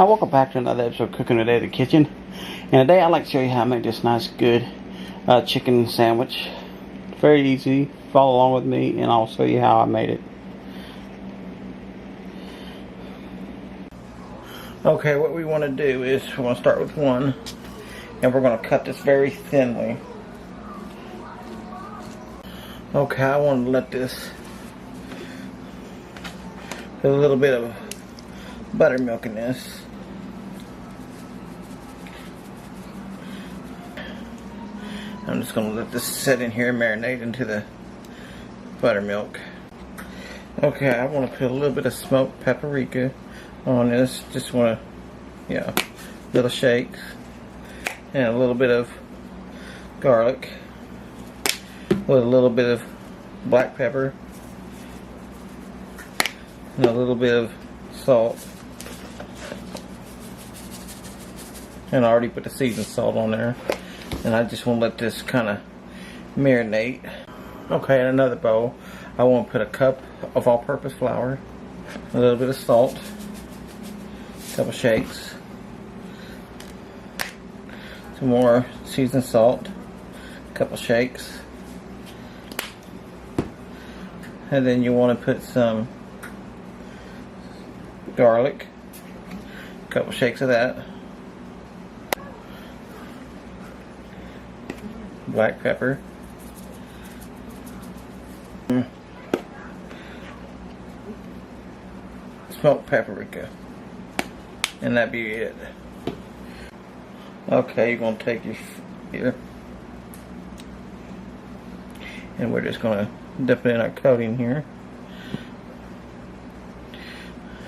Welcome back to another episode of Cooking Today in the Kitchen. And today I'd like to show you how I make this nice, good chicken sandwich. Very easy. Follow along with me and I'll show you how I made it. Okay, what we want to do is we're going to start with one. And we're going to cut this very thinly. Okay, I want to let this put a little bit of buttermilk in this. I'm just going to let this sit in here and marinate into the buttermilk. Okay, I want to put a little bit of smoked paprika on this. Just want to, little shakes. And a little bit of garlic. With a little bit of black pepper. And a little bit of salt. And I already put the seasoned salt on there. And I just want to let this kind of marinate. Okay, in another bowl, I want to put a cup of all-purpose flour, a little bit of salt, a couple shakes, some more seasoned salt, a couple shakes, and then you want to put some garlic, a couple shakes of that, black pepper, smoked paprika, and that be it. Okay, you're going to take your here, and we're just going to dip it in our coating here.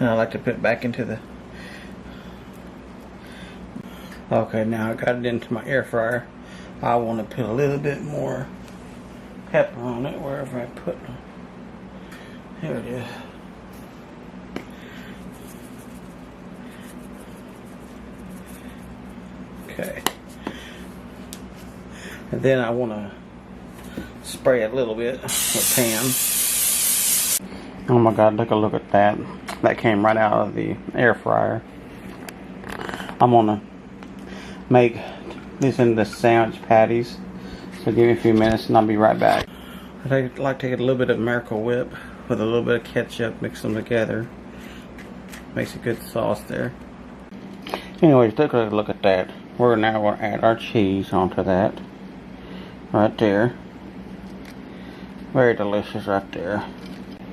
And I like to put it back into the... Okay, now I got it into my air fryer. I want to put a little bit more pepper on it wherever I put it. Here it is. Okay. And then I want to spray it a little bit with Pam. Oh my God, look at that. That came right out of the air fryer. I'm gonna make this into sandwich patties. So give me a few minutes and I'll be right back. I'd like to get a little bit of Miracle Whip with a little bit of ketchup, mix them together. Makes a good sauce there. Anyways, take a look at that. We're now going to add our cheese onto that. Right there. Very delicious right there.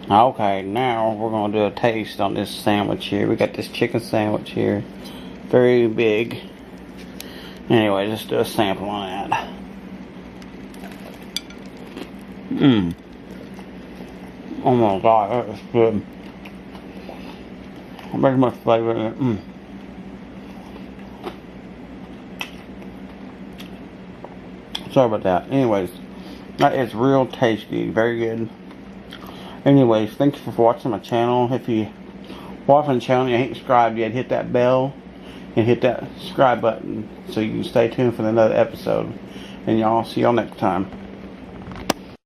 Okay, now we're going to do a taste on this sandwich here. We got this chicken sandwich here. Very big. Anyway, let's do a sample on that. Oh my God, that is good. Very much flavor in it. Sorry about that. Anyways, that is real tasty. Very good. Anyways, thanks for watching my channel. If you watching the channel and you ain't subscribed yet, hit that bell and hit that subscribe button so you can stay tuned for another episode. And y'all, see y'all next time.